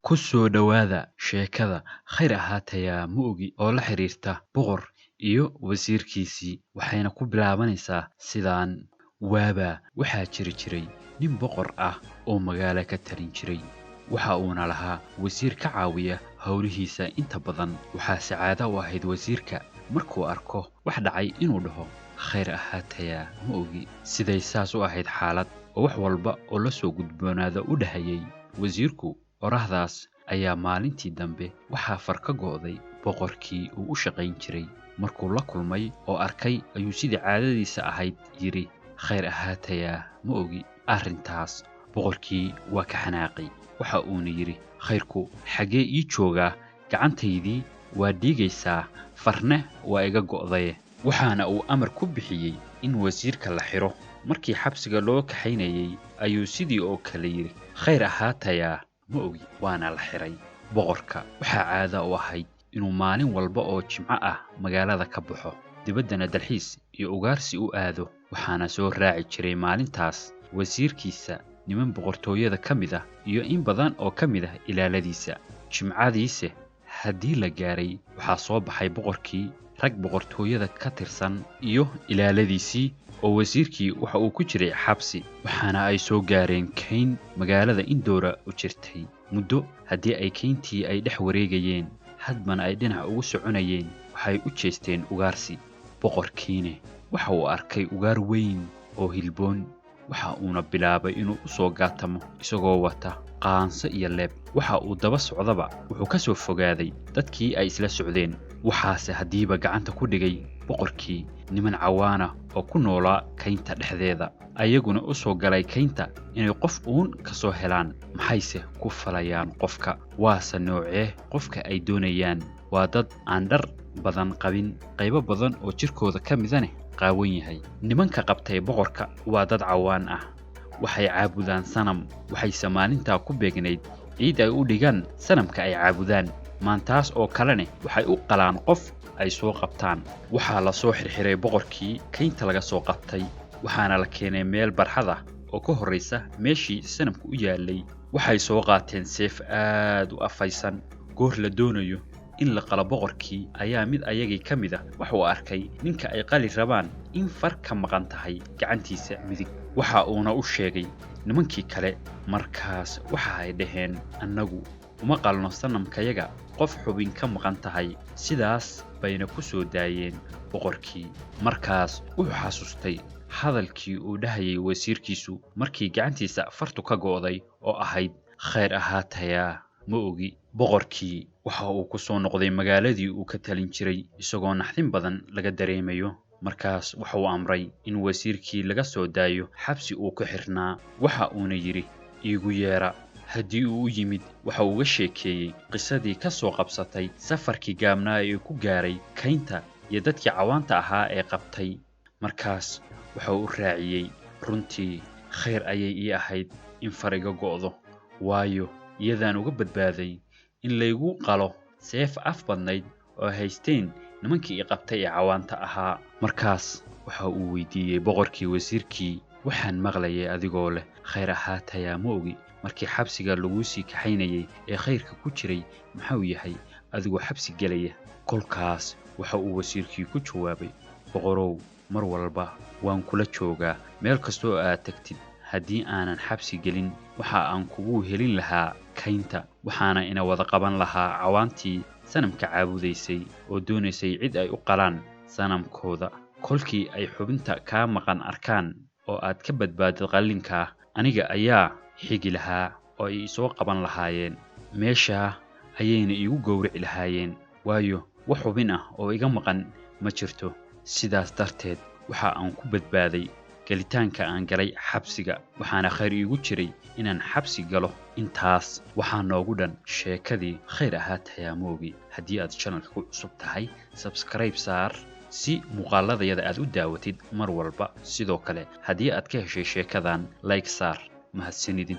Ku soo dhawaada sheekada khayr ahaataya ma ogi oo la xiriirta boqor iyo wasiirkiisii waxayna ku bilaabanaysaa sidaan waxaa jiri jiray nin boqor ah oo magaalo ka talin jiray waxa uuna lahaa wasiir ka caawiya howlihiisa inta badan waxaa sacaado u ahayd wasiirka markuu arko wax dhacay inuu dhaho khayr ahaataya ma ogi siday saas u ahayd xaalad oo wax walba oo la soo gudboonaada u dhahayay wasiirku qorahdaas ayaa maalintii dambe waxaa far ka go'day boqorkii uu u shaqayn jiray markuu la kulmay oo arkay ayuu sidii caadadiisa ahayd yidhi khayr ahaataya ma ogi arrintaas boqorkii waa ka xanaaqay waxa uuna yidhi khayrku xaggee ii joogaa gacantaydii waa dhiigaysaa farne waa iga go'daye waxaana uu amar ku bixiyey in wasiirka la xiro markii xabsiga loo kaxaynayay ayuu sidii oo kale yidhi khayr ahaataya ma ogi waana la xiray boqorka waxaa caado u ahayd inuu maalin walba oo jimco ah magaalada ka baxo dibaddana dalxiis iyo ugaarsi u aado waxaana soo raaci jiray maalintaas wasiirkiisa niman boqortooyada ka mid ah iyo in badan oo ka mid ah ilaaladiisa jimcadiise haddii la gaaray waxaa soo baxay boqorkii rag boqortooyada ka tirsan iyo ilaaladiisii oo wasiirkii waxa uu ku jiray xabsi waxaana ay soo gaareen kayn magaalada indoora u jirtay muddo haddii ay kayntii ay dhex wareegayeen hadbana ay dhinac ugu soconayeen waxay u jeesteen ugaarsi boqorkiine waxa uu arkay ugaar weyn oo hilboon waxa uuna bilaabay inuu u soo gaatamo isagoo wata qaanso iyo leeb waxa uu daba socdaba wuxuu ka soo fogaaday dadkii ay isla socdeen waxaase haddiiba gacanta ku dhigay boqorkii niman cawaana oo ku noolaa kaynta dhexdeeda ayaguna u soo galay kaynta inay qof uun ka soo helaan maxayse ku falayaan qofka waase noocee qofka ay doonayaan waa dad aan dhar badan qabin qaybo badan oo jirkooda ka midane qaawan yahay nimanka qabtay boqorka waa dad cawaan ah waxay caabudaan sanam waxayse maalintaa ku beegnayd ciid ay u dhigaan sanamka ay caabudaan maantaas oo kalene waxay u qalaan qof ay soo qabtaan waxaa la soo xirxiray boqorkii kaynta laga soo qabtay waxaana la keenay meel barxad ah oo ka horraysa meeshii sanamku u yaallay waxay soo qaateen seef aad u afaysan goor la doonayo in la qalo boqorkii ayaa mid ayagii ka mid ah wuxuu arkay ninka ay qali rabaan in far ka maqan tahay gacantiisa midig waxa uuna u sheegay nimankii kale markaas waxa ay dhaheen annagu uma qalno sanamkayaga qof xubin ka maqan tahay sidaas bayna ku soo daayeen boqorkii markaas wuxuu xasuustay hadalkii uu dhahayay wasiirkiisu markii gacantiisa fartu ka go'day oo ahayd khayr ahaataya ma ogi boqorkii waxa uu ku soo noqday magaaladii uu ka talin jiray isagoo naxdin badan laga dareemayo markaas waxa uu amray in wasiirkii laga soo daayo xabsi uu ku xirnaa waxa uuna yidhi iigu yeera haddii uu u yimid waxa uu uga sheekeeyey qisadii ka soo qabsatay safarkii gaabnaa ee ku gaaray kaynta iyo dadkii cawaanta ahaa ee qabtay markaas waxa uu raaciyey runtii khayr ayay ii ahayd in far iga go'do waayo iyadaan uga badbaaday in laygu qalo seef af badnayd oo haysteen nimankii i qabtay ee cawaanta ahaa markaas waxa uu weydiiyey boqorkii wasiirkii waxaan maqlayay adigoo leh khayr ahaataya ma ogi markii xabsiga laguu sii kaxaynayay ee khayrka ku jiray maxuu yahay adigoo xabsi gelaya kolkaas waxa uu wasiirkii ku jawaabay boqorow mar walba waan kula joogaa meel kastoo aad tagtid haddii aanan xabsi gelin waxa aan kugu helin lahaa kaynta waxaana ina wada qaban lahaa cawaantii sanamka caabudaysay oo doonaysay cid ay u qalaan sanamkooda kolkii ay xubinta kaa maqan arkaan oo aad ka badbaadid qallinkaa aniga ayaa xigi lahaa oo ay soo qaban lahaayeen meeshaa ayayna iigu gowrici lahaayeen waayo wax xubin ah oo iga maqan ma jirto sidaas darteed waxa aan ku badbaaday gelitaanka aan galay xabsiga waxaana khayr iigu jiray inaan xabsi galo intaas waxaa noogu dhan sheekadii khayr ahaataya ma ogi haddii aad channelka ku cusub tahay subscribe saar si muuqaaladayada aad u daawatid mar walba sidoo kale haddii aad ka heshay sheekadan like saar mahadsanidin